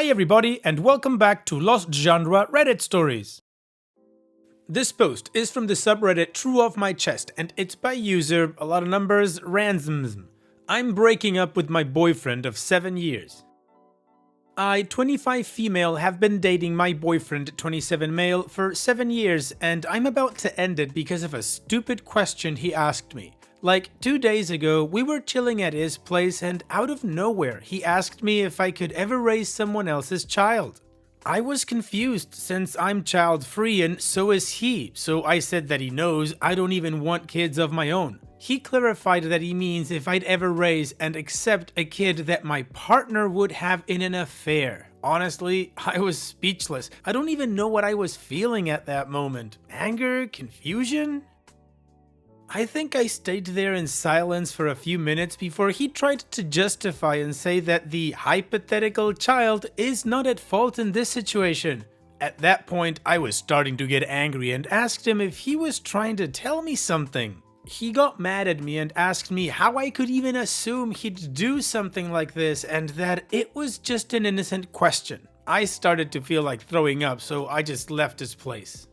Hi everybody and welcome back to Lost Genre Reddit Stories. This post is from the subreddit True Off My Chest and it's by user, a lot of numbers, Ransoms. I'm breaking up with my boyfriend of 7 years. I, 25 female, have been dating my boyfriend, 27 male, for 7 years and I'm about to end it because of a stupid question he asked me. Like 2 days ago, we were chilling at his place and out of nowhere, he asked me if I could ever raise someone else's child. I was confused since I'm child free and so is he, so I said that he knows I don't even want kids of my own. He clarified that he means if I'd ever raise and accept a kid that my partner would have in an affair. Honestly, I was speechless. I don't even know what I was feeling at that moment. Anger? Confusion? I think I stayed there in silence for a few minutes before he tried to justify and say that the hypothetical child is not at fault in this situation. At that point, I was starting to get angry and asked him if he was trying to tell me something. He got mad at me and asked me how I could even assume he'd do something like this and that it was just an innocent question. I started to feel like throwing up, so I just left his place.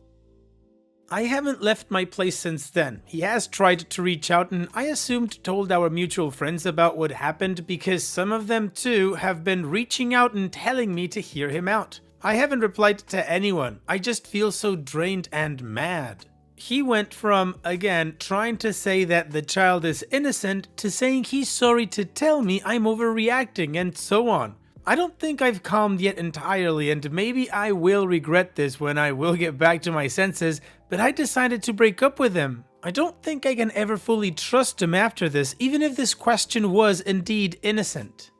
I haven't left my place since then. He has tried to reach out and I assumed told our mutual friends about what happened because some of them too have been reaching out and telling me to hear him out. I haven't replied to anyone. I just feel so drained and mad. He went from, again, trying to say that the child is innocent to saying he's sorry to tell me I'm overreacting and so on. I don't think I've calmed yet entirely and maybe I will regret this when I will get back to my senses, but I decided to break up with him. I don't think I can ever fully trust him after this, even if this question was indeed innocent.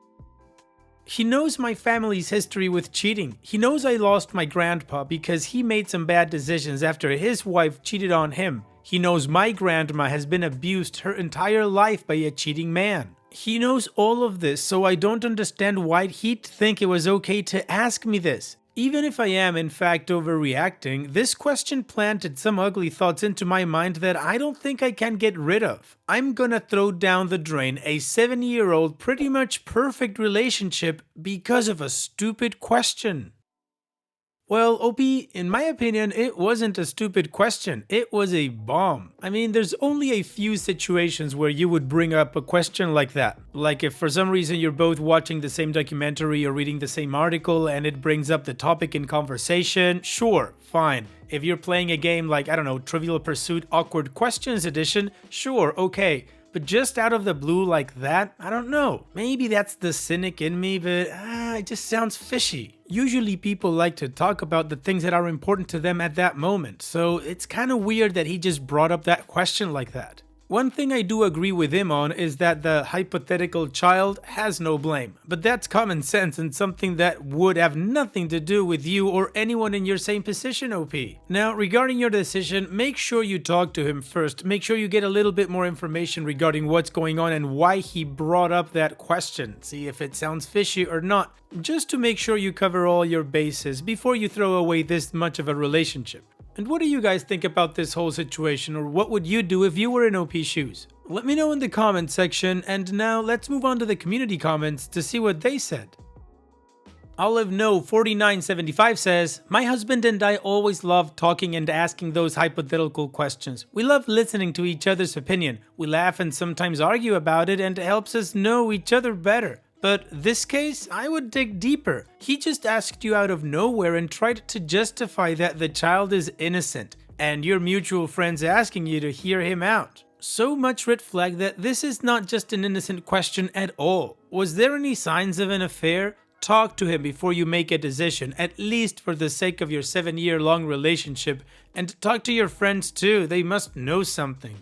He knows my family's history with cheating. He knows I lost my grandpa because he made some bad decisions after his wife cheated on him. He knows my grandma has been abused her entire life by a cheating man. He knows all of this, so I don't understand why he'd think it was okay to ask me this. Even if I am in fact overreacting, this question planted some ugly thoughts into my mind that I don't think I can get rid of. I'm gonna throw down the drain a 7-year-old pretty much perfect relationship because of a stupid question. Well, OP, in my opinion, it wasn't a stupid question, it was a bomb. I mean, there's only a few situations where you would bring up a question like that. Like if for some reason you're both watching the same documentary or reading the same article and it brings up the topic in conversation, sure, fine. If you're playing a game like, I don't know, Trivial Pursuit Awkward Questions Edition, sure, okay. But just out of the blue like that, I don't know. Maybe that's the cynic in me, but it just sounds fishy. Usually people like to talk about the things that are important to them at that moment, so it's kind of weird that he just brought up that question like that. One thing I do agree with him on is that the hypothetical child has no blame, but that's common sense and something that would have nothing to do with you or anyone in your same position, OP. Now, regarding your decision, make sure you talk to him first. Make sure you get a little bit more information regarding what's going on and why he brought up that question. See if it sounds fishy or not, just to make sure you cover all your bases before you throw away this much of a relationship. And what do you guys think about this whole situation, or what would you do if you were in OP's shoes? Let me know in the comment section, and now let's move on to the community comments to see what they said. Olive No 4975 says, "My husband and I always love talking and asking those hypothetical questions. We love listening to each other's opinion. We laugh and sometimes argue about it and it helps us know each other better. But this case, I would dig deeper. He just asked you out of nowhere and tried to justify that the child is innocent, and your mutual friends asking you to hear him out. So much red flag that this is not just an innocent question at all. Was there any signs of an affair? Talk to him before you make a decision, at least for the sake of your 7-year-long relationship, and talk to your friends too, they must know something."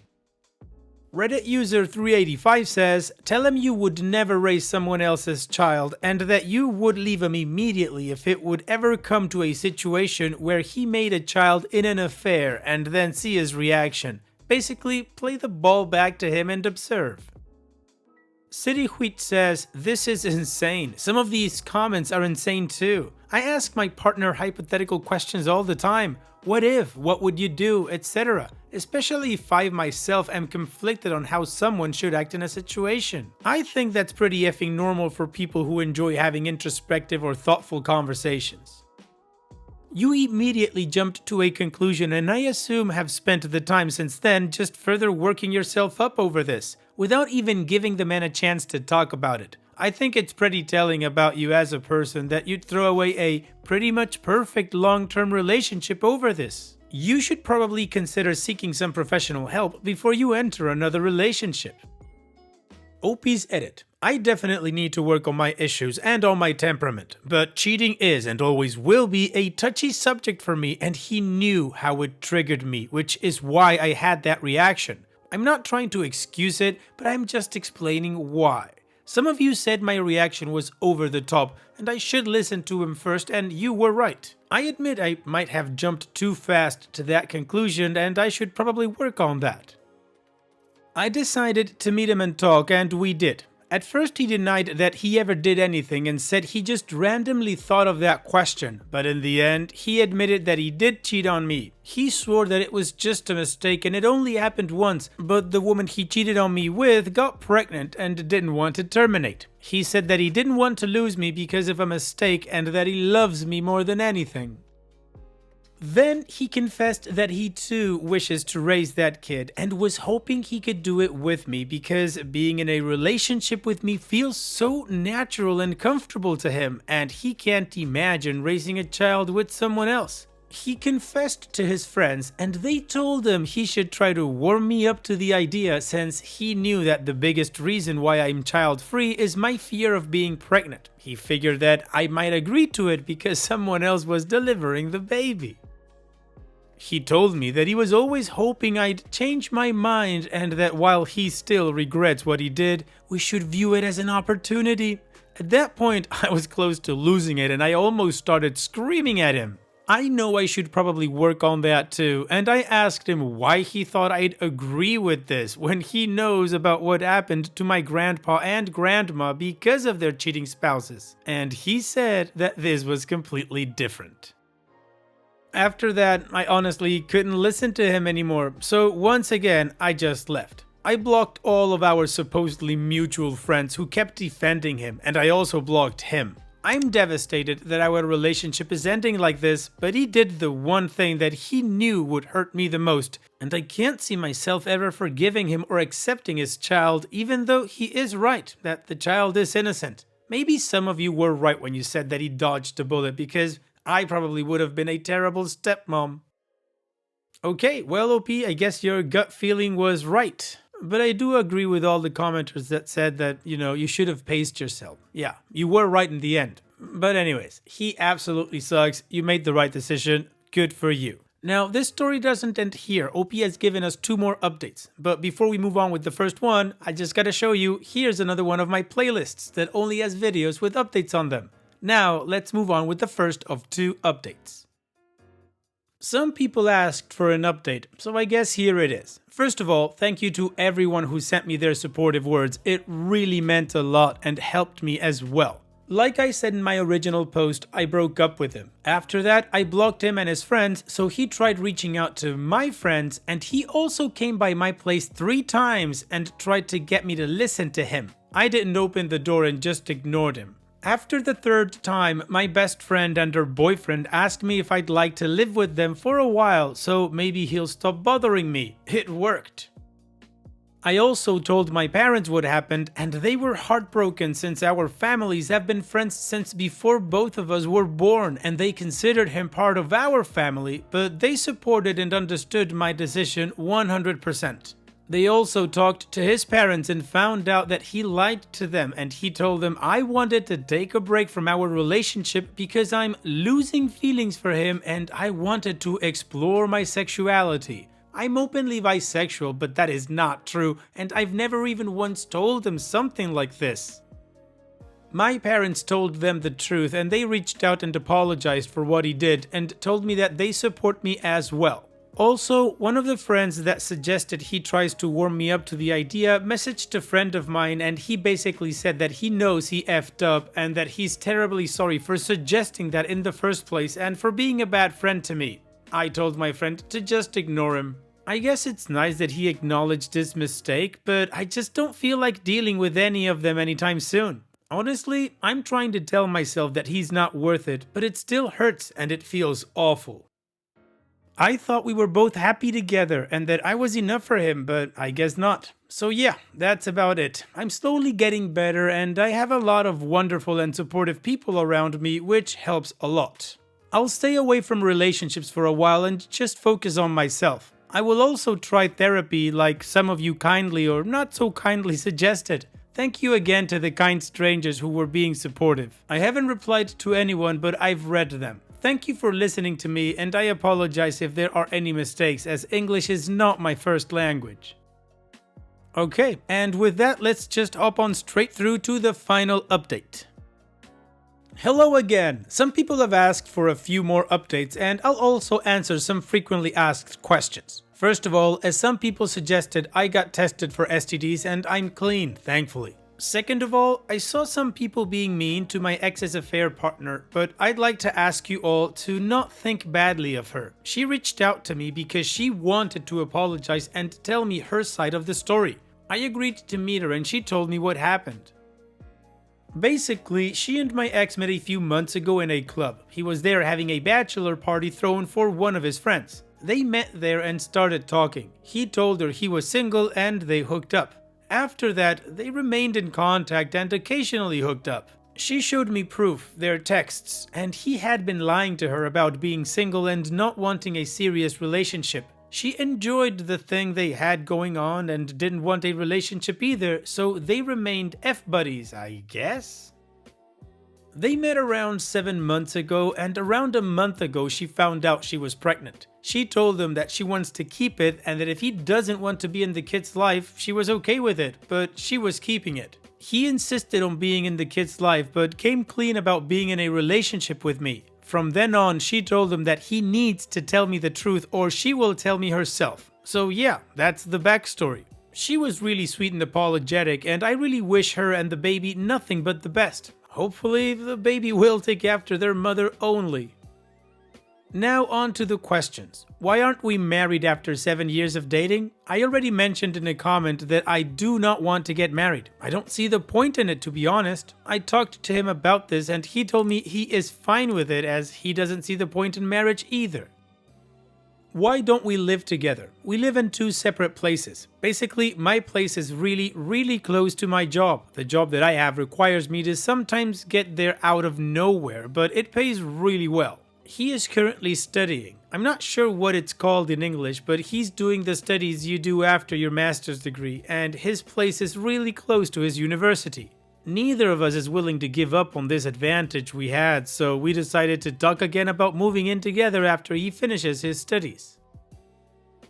Reddit user 385 says, "Tell him you would never raise someone else's child and that you would leave him immediately if it would ever come to a situation where he made a child in an affair and then see his reaction. Basically, play the ball back to him and observe." City Wheat says, "This is insane. Some of these comments are insane too. I ask my partner hypothetical questions all the time. What if? What would you do? Etc. Especially if I myself am conflicted on how someone should act in a situation. I think that's pretty effing normal for people who enjoy having introspective or thoughtful conversations. You immediately jumped to a conclusion and I assume have spent the time since then just further working yourself up over this, without even giving the man a chance to talk about it. I think it's pretty telling about you as a person that you'd throw away a pretty much perfect long-term relationship over this. You should probably consider seeking some professional help before you enter another relationship. OP's edit. I definitely need to work on my issues and on my temperament, but cheating is and always will be a touchy subject for me, and he knew how it triggered me, which is why I had that reaction. I'm not trying to excuse it, but I'm just explaining why. Some of you said my reaction was over the top and I should listen to him first, and you were right. I admit I might have jumped too fast to that conclusion and I should probably work on that. I decided to meet him and talk, and we did. At first he denied that he ever did anything and said he just randomly thought of that question, but in the end he admitted that he did cheat on me. He swore that it was just a mistake and it only happened once, but the woman he cheated on me with got pregnant and didn't want to terminate. He said that he didn't want to lose me because of a mistake and that he loves me more than anything. Then he confessed that he too wishes to raise that kid and was hoping he could do it with me because being in a relationship with me feels so natural and comfortable to him, and he can't imagine raising a child with someone else. He confessed to his friends and they told him he should try to warm me up to the idea, since he knew that the biggest reason why I'm child-free is my fear of being pregnant. He figured that I might agree to it because someone else was delivering the baby. He told me that he was always hoping I'd change my mind and that while he still regrets what he did, we should view it as an opportunity. At that point, I was close to losing it and I almost started screaming at him. I know I should probably work on that too, and I asked him why he thought I'd agree with this when he knows about what happened to my grandpa and grandma because of their cheating spouses, and he said that this was completely different. After that, I honestly couldn't listen to him anymore, so once again, I just left. I blocked all of our supposedly mutual friends who kept defending him, and I also blocked him. I'm devastated that our relationship is ending like this, but he did the one thing that he knew would hurt me the most, and I can't see myself ever forgiving him or accepting his child, even though he is right that the child is innocent. Maybe some of you were right when you said that he dodged a bullet, because I probably would have been a terrible stepmom. Okay, well OP, I guess your gut feeling was right. But I do agree with all the commenters that said that, you should have paced yourself. Yeah, you were right in the end. But anyways, he absolutely sucks. You made the right decision. Good for you. Now, this story doesn't end here. OP has given us 2 more updates. But before we move on with the first one, I just gotta show you, here's another one of my playlists that only has videos with updates on them. Now, let's move on with the first of 2 updates. Some people asked for an update, so I guess here it is. First of all, thank you to everyone who sent me their supportive words. It really meant a lot and helped me as well. Like I said in my original post, I broke up with him. After that, I blocked him and his friends, so he tried reaching out to my friends, and he also came by my place 3 times and tried to get me to listen to him. I didn't open the door and just ignored him. After the 3rd time, my best friend and her boyfriend asked me if I'd like to live with them for a while, so maybe he'll stop bothering me. It worked. I also told my parents what happened, and they were heartbroken since our families have been friends since before both of us were born, and they considered him part of our family, but they supported and understood my decision 100%. They also talked to his parents and found out that he lied to them, and he told them I wanted to take a break from our relationship because I'm losing feelings for him and I wanted to explore my sexuality. I'm openly bisexual, but that is not true, and I've never even once told him something like this. My parents told them the truth, and they reached out and apologized for what he did and told me that they support me as well. Also, one of the friends that suggested he tries to warm me up to the idea messaged a friend of mine, and he basically said that he knows he effed up and that he's terribly sorry for suggesting that in the first place and for being a bad friend to me. I told my friend to just ignore him. I guess it's nice that he acknowledged his mistake, but I just don't feel like dealing with any of them anytime soon. Honestly, I'm trying to tell myself that he's not worth it, but it still hurts and it feels awful. I thought we were both happy together and that I was enough for him, but I guess not. So yeah, that's about it. I'm slowly getting better and I have a lot of wonderful and supportive people around me, which helps a lot. I'll stay away from relationships for a while and just focus on myself. I will also try therapy like some of you kindly or not so kindly suggested. Thank you again to the kind strangers who were being supportive. I haven't replied to anyone, but I've read them. Thank you for listening to me, and I apologize if there are any mistakes, as English is not my first language. Okay, and with that, let's just hop on straight through to the final update. Hello again! Some people have asked for a few more updates, and I'll also answer some frequently asked questions. First of all, as some people suggested, I got tested for STDs and I'm clean, thankfully. Second of all, I saw some people being mean to my ex's affair partner, but I'd like to ask you all to not think badly of her. She reached out to me because she wanted to apologize and tell me her side of the story. I agreed to meet her and she told me what happened. Basically, she and my ex met a few months ago in a club. He was there having a bachelor party thrown for one of his friends. They met there and started talking. He told her he was single and they hooked up. After that, they remained in contact and occasionally hooked up. She showed me proof, their texts, and he had been lying to her about being single and not wanting a serious relationship. She enjoyed the thing they had going on and didn't want a relationship either, so they remained F-buddies, I guess? They met around 7 months ago, and around a month ago she found out she was pregnant. She told him that she wants to keep it and that if he doesn't want to be in the kid's life, she was okay with it, but she was keeping it. He insisted on being in the kid's life, but came clean about being in a relationship with me. From then on, she told him that he needs to tell me the truth or she will tell me herself. So yeah, that's the backstory. She was really sweet and apologetic, and I really wish her and the baby nothing but the best. Hopefully, the baby will take after their mother only. Now on to the questions. Why aren't we married after 7 years of dating? I already mentioned in a comment that I do not want to get married. I don't see the point in it, to be honest. I talked to him about this and he told me he is fine with it as he doesn't see the point in marriage either. Why don't we live together? We live in 2 separate places. Basically, my place is really close to my job. The job that I have requires me to sometimes get there out of nowhere, but it pays really well. He is currently studying. I'm not sure what it's called in English, but he's doing the studies you do after your master's degree, and his place is really close to his university. Neither of us is willing to give up on this advantage we had, so we decided to talk again about moving in together after he finishes his studies.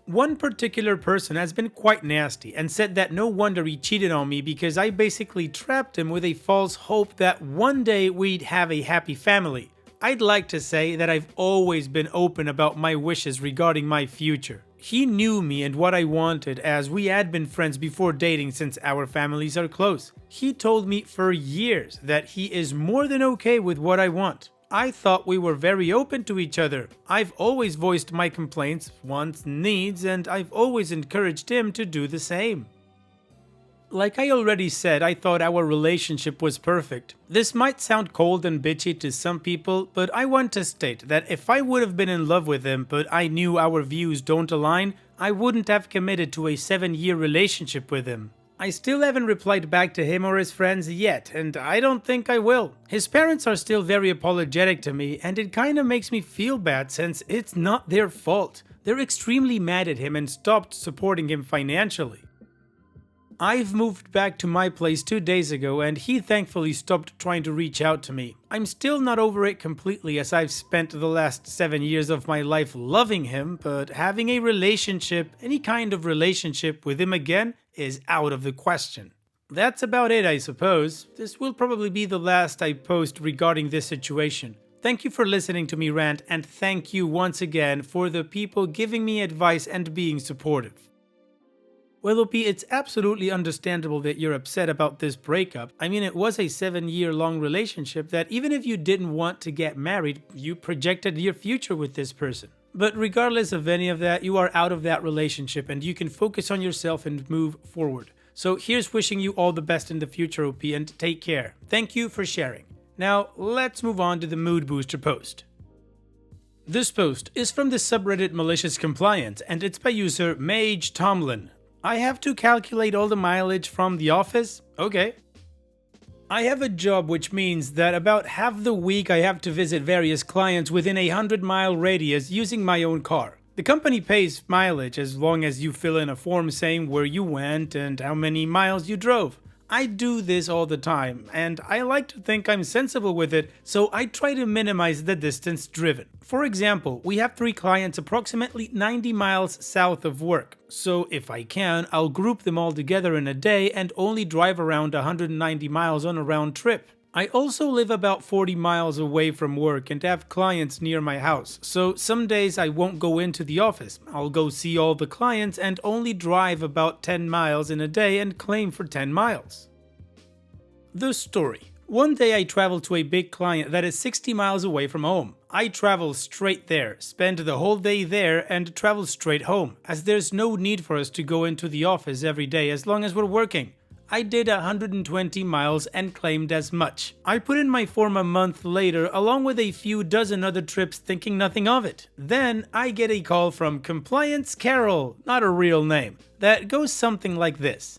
One particular person has been quite nasty and said that no wonder he cheated on me because I basically trapped him with a false hope that one day we'd have a happy family. I'd like to say that I've always been open about my wishes regarding my future. He knew me and what I wanted as we had been friends before dating since our families are close. He told me for years that he is more than okay with what I want. I thought we were very open to each other. I've always voiced my complaints, wants, needs, and I've always encouraged him to do the same. Like I already said, I thought our relationship was perfect. This might sound cold and bitchy to some people, but I want to state that if I would have been in love with him but I knew our views don't align, I wouldn't have committed to a 7-year relationship with him. I still haven't replied back to him or his friends yet, and I don't think I will. His parents are still very apologetic to me, and it kinda makes me feel bad since it's not their fault. They're extremely mad at him and stopped supporting him financially. I've moved back to my place 2 days ago and he thankfully stopped trying to reach out to me. I'm still not over it completely as I've spent the last 7 years of my life loving him, but having a relationship, any kind of relationship with him again, is out of the question. That's about it, I suppose. This will probably be the last I post regarding this situation. Thank you for listening to me rant, and thank you once again for the people giving me advice and being supportive. Well, OP, it's absolutely understandable that you're upset about this breakup. I mean, it was a 7-year-long relationship that even if you didn't want to get married, you projected your future with this person. But regardless of any of that, you are out of that relationship and you can focus on yourself and move forward. So here's wishing you all the best in the future, OP, and take care. Thank you for sharing. Now, let's move on to the mood booster post. This post is from the subreddit Malicious Compliance, and it's by user Mage Tomlin. I have to calculate all the mileage from the office? Okay. I have a job which means that about half the week I have to visit various clients within a 100-mile radius using my own car. The company pays mileage as long as you fill in a form saying where you went and how many miles you drove. I do this all the time, and I like to think I'm sensible with it, so I try to minimize the distance driven. For example, we have 3 clients approximately 90 miles south of work, so if I can, I'll group them all together in a day and only drive around 190 miles on a round trip. I also live about 40 miles away from work and have clients near my house, so some days I won't go into the office. I'll go see all the clients and only drive about 10 miles in a day and claim for 10 miles. The story. One day I traveled to a big client that is 60 miles away from home. I travel straight there, spend the whole day there and travel straight home, as there's no need for us to go into the office every day as long as we're working. I did 120 miles and claimed as much. I put in my form a month later along with a few dozen other trips thinking nothing of it. Then I get a call from Compliance Carol, not a real name, that goes something like this.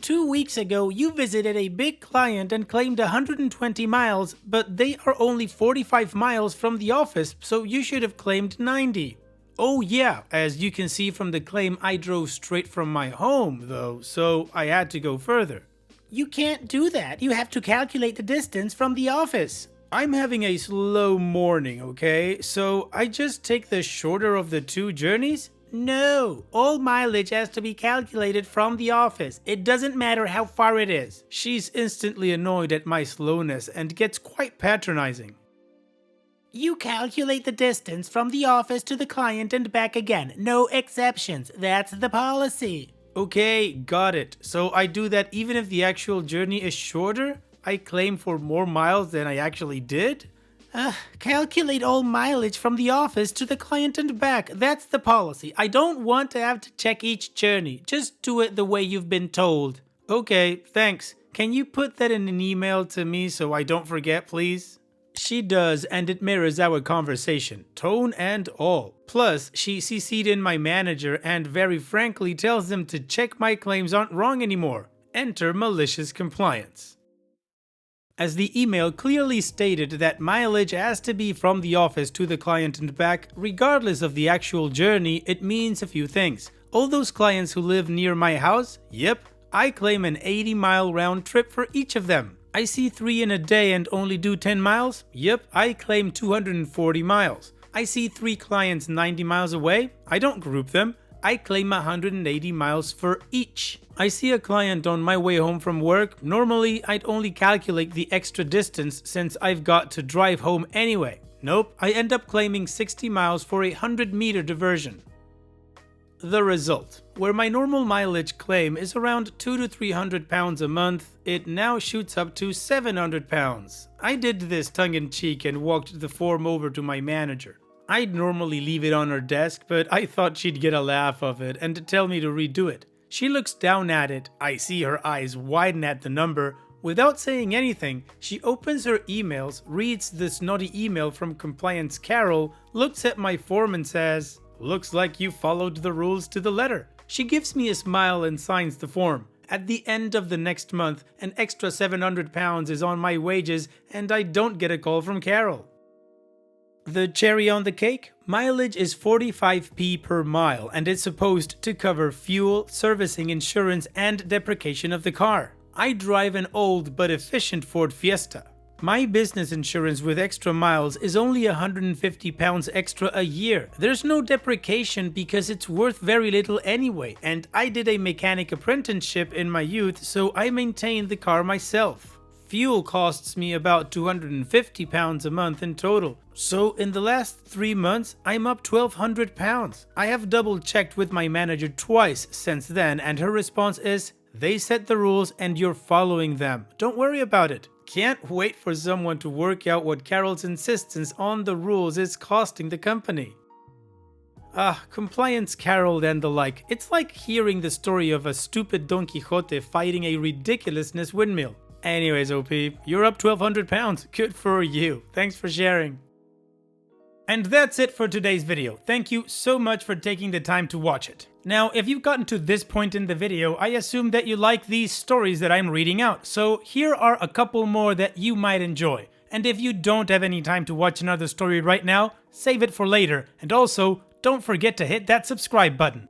2 weeks ago, you visited a big client and claimed 120 miles, but they are only 45 miles from the office, so you should have claimed 90. Oh yeah, as you can see from the claim, I drove straight from my home though, so I had to go further. You can't do that. You have to calculate the distance from the office. I'm having a slow morning, okay? So I just take the shorter of the 2 journeys? No, all mileage has to be calculated from the office. It doesn't matter how far it is. She's instantly annoyed at my slowness and gets quite patronizing. You calculate the distance from the office to the client and back again. No exceptions. That's the policy. Okay, got it. So I do that even if the actual journey is shorter? I claim for more miles than I actually did? Calculate all mileage from the office to the client and back. That's the policy. I don't want to have to check each journey. Just do it the way you've been told. Okay, thanks. Can you put that in an email to me so I don't forget, please? She does, and it mirrors our conversation, tone and all. Plus, she CC'd in my manager and very frankly tells them to check my claims aren't wrong anymore. Enter Malicious Compliance. As the email clearly stated that mileage has to be from the office to the client and back, regardless of the actual journey, it means a few things. All those clients who live near my house? Yep, I claim an 80-mile round trip for each of them. I see 3 in a day and only do 10 miles? Yep, I claim 240 miles. I see 3 clients 90 miles away? I don't group them. I claim 180 miles for each. I see a client on my way home from work. Normally, I'd only calculate the extra distance since I've got to drive home anyway. Nope, I end up claiming 60 miles for a 100-meter diversion. The result. Where my normal mileage claim is around 200 to 300 pounds a month, it now shoots up to 700 pounds. I did this tongue-in-cheek and walked the form over to my manager. I'd normally leave it on her desk, but I thought she'd get a laugh of it and tell me to redo it. She looks down at it, I see her eyes widen at the number. Without saying anything, she opens her emails, reads the snotty email from Compliance Carol, looks at my form and says, "Looks like you followed the rules to the letter." She gives me a smile and signs the form. At the end of the next month, an extra 700 pounds is on my wages and I don't get a call from Carol. The cherry on the cake? Mileage is 45p per mile and it's supposed to cover fuel, servicing, insurance, and depreciation of the car. I drive an old but efficient Ford Fiesta. My business insurance with extra miles is only £150 extra a year. There's no depreciation because it's worth very little anyway, and I did a mechanic apprenticeship in my youth, so I maintain the car myself. fuel costs me about £250 a month in total. So in the last 3 months, I'm up £1,200. I have double checked with my manager twice since then, and her response is, they set the rules and you're following them. Don't worry about it. Can't wait for someone to work out what Carol's insistence on the rules is costing the company. Compliance Carol and the like. It's like hearing the story of a stupid Don Quixote fighting a ridiculousness windmill. Anyways, OP, you're up £1,200. Good for you. Thanks for sharing. And that's it for today's video. Thank you so much for taking the time to watch it. Now, if you've gotten to this point in the video, I assume that you like these stories that I'm reading out, so here are a couple more that you might enjoy. And if you don't have any time to watch another story right now, save it for later, and also, don't forget to hit that subscribe button.